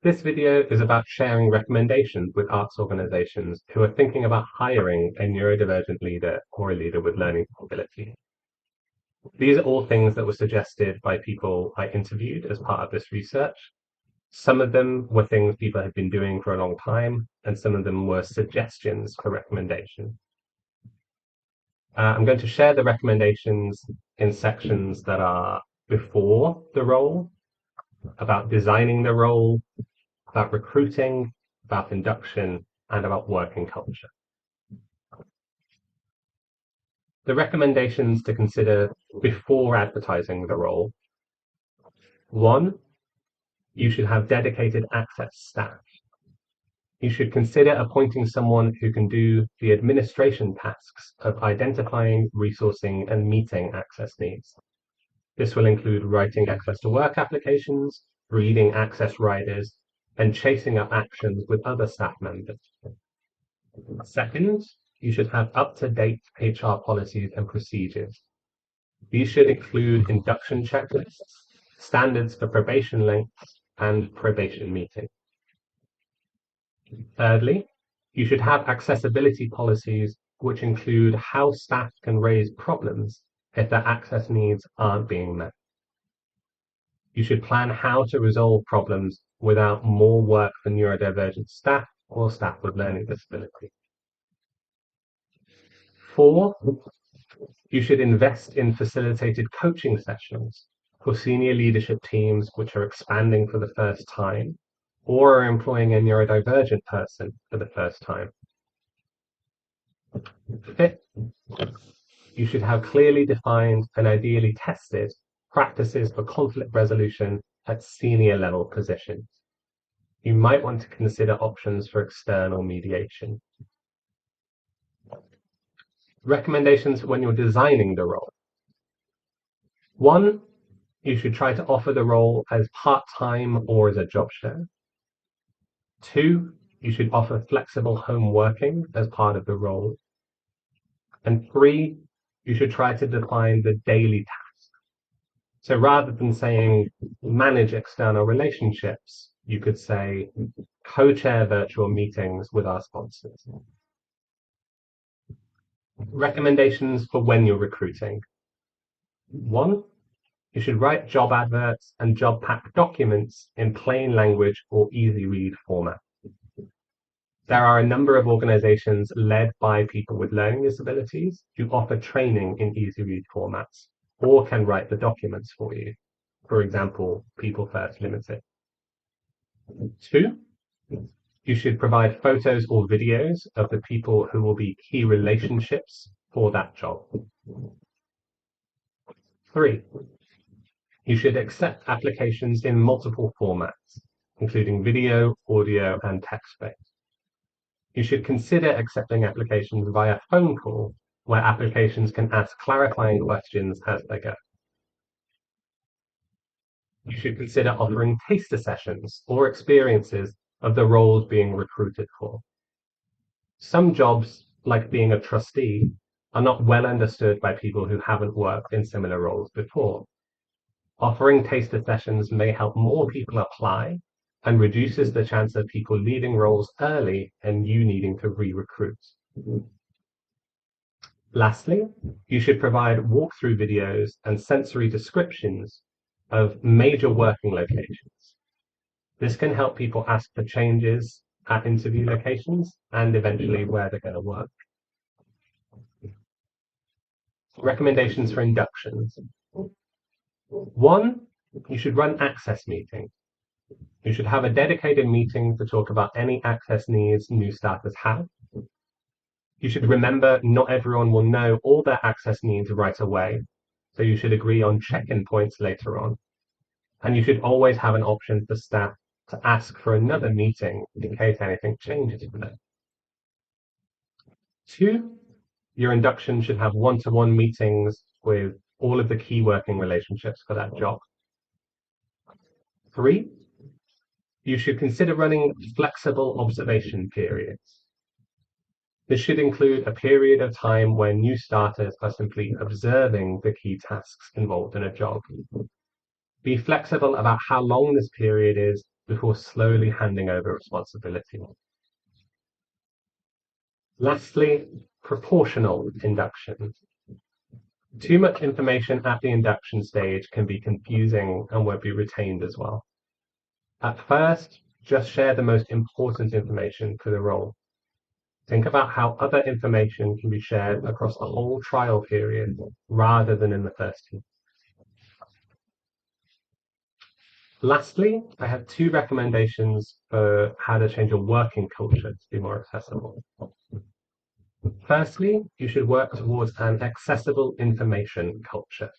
This video is about sharing recommendations with arts organisations who are thinking about hiring a neurodivergent leader or a leader with learning disability. These are all things that were suggested by people I interviewed as part of this research. Some of them were things people had been doing for a long time, and some of them were suggestions for recommendation. I'm going to share the recommendations in sections that are before the role, about designing the role, about recruiting, about induction, and about working culture. The recommendations to consider before advertising the role. 1, you should have dedicated access staff. You should consider appointing someone who can do the administration tasks of identifying, resourcing, and meeting access needs. This will include writing access to work applications, reading access riders, and chasing up actions with other staff members. Second, you should have up-to-date HR policies and procedures. These should include induction checklists, standards for probation lengths, and probation meetings. Thirdly, you should have accessibility policies which include how staff can raise problems if their access needs aren't being met. You should plan how to resolve problems without more work for neurodivergent staff or staff with learning disability. 4, you should invest in facilitated coaching sessions for senior leadership teams which are expanding for the first time or are employing a neurodivergent person for the first time. 5th, you should have clearly defined and ideally tested practices for conflict resolution at senior level positions. You might want to consider options for external mediation. Recommendations when you're designing the role. 1, you should try to offer the role as part-time or as a job share. 2, you should offer flexible home working as part of the role. And 3, you should try to define the daily task. So rather than saying manage external relationships, you could say co-chair virtual meetings with our sponsors. Recommendations for when you're recruiting. 1, you should write job adverts and job pack documents in plain language or easy read format. There are a number of organizations led by people with learning disabilities who offer training in easy read formats or can write the documents for you. For example, People First Limited. 2, you should provide photos or videos of the people who will be key relationships for that job. 3, you should accept applications in multiple formats, including video, audio, and text-based. You should consider accepting applications via phone call, where applications can ask clarifying questions as they go. You should consider offering taster sessions or experiences of the roles being recruited for. Some jobs, like being a trustee, are not well understood by people who haven't worked in similar roles before. Offering taster sessions may help more people apply and reduces the chance of people leaving roles early and you needing to re-recruit. Lastly, you should provide walkthrough videos and sensory descriptions of major working locations. This can help people ask for changes at interview locations and eventually where they're going to work. Recommendations for inductions. 1, you should run access meetings. You should have a dedicated meeting to talk about any access needs new starters have. You should remember not everyone will know all their access needs right away, so you should agree on check-in points later on. And you should always have an option for staff to ask for another meeting in case anything changes for them. 2, your induction should have one-to-one meetings with all of the key working relationships for that job. 3, you should consider running flexible observation periods. This should include a period of time where new starters are simply observing the key tasks involved in a job. Be flexible about how long this period is before slowly handing over responsibility. Lastly, proportional induction. Too much information at the induction stage can be confusing and won't be retained as well. At first, just share the most important information for the role. Think about how other information can be shared across the whole trial period rather than in the first week. Lastly, I have 2 recommendations for how to change a working culture to be more accessible. Firstly, you should work towards an accessible information culture.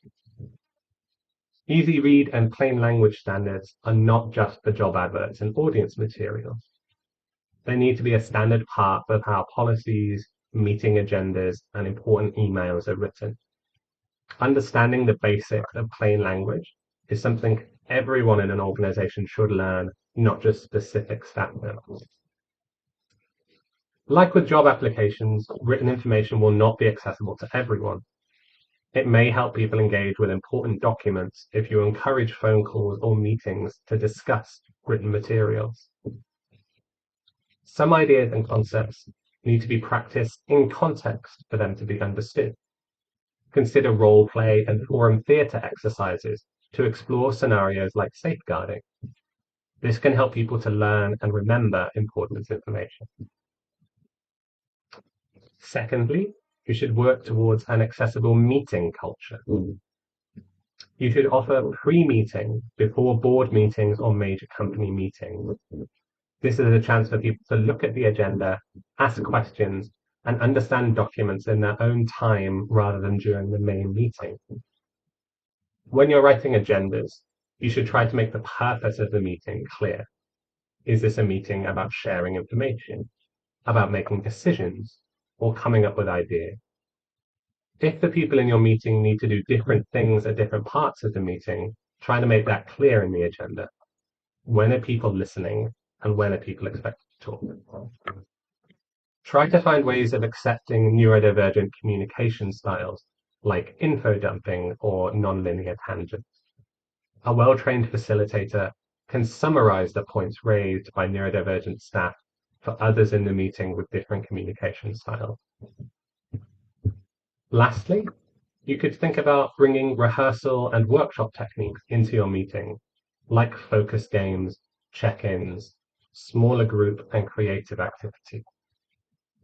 Easy read and plain language standards are not just for job adverts and audience materials. They need to be a standard part of how policies, meeting agendas, and important emails are written. Understanding the basics of plain language is something everyone in an organization should learn, not just specific staff members. Like with job applications, written information will not be accessible to everyone. It may help people engage with important documents if you encourage phone calls or meetings to discuss written materials. Some ideas and concepts need to be practiced in context for them to be understood. Consider role play and forum theatre exercises to explore scenarios like safeguarding. This can help people to learn and remember important information. Secondly, you should work towards an accessible meeting culture. You should offer pre-meeting before board meetings or major company meetings. This is a chance for people to look at the agenda, ask questions, and understand documents in their own time rather than during the main meeting. When you're writing agendas, you should try to make the purpose of the meeting clear. Is this a meeting about sharing information, about making decisions, or coming up with ideas? If the people in your meeting need to do different things at different parts of the meeting, try to make that clear in the agenda. When are people listening, and when are people expected to talk? Try to find ways of accepting neurodivergent communication styles, like info dumping or nonlinear tangents. A well-trained facilitator can summarize the points raised by neurodivergent staff for others in the meeting with different communication styles. Lastly, you could think about bringing rehearsal and workshop techniques into your meeting, like focus games, check-ins, smaller group, and creative activities.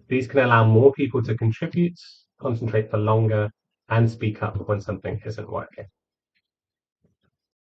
These can allow more people to contribute, concentrate for longer, and speak up when something isn't working.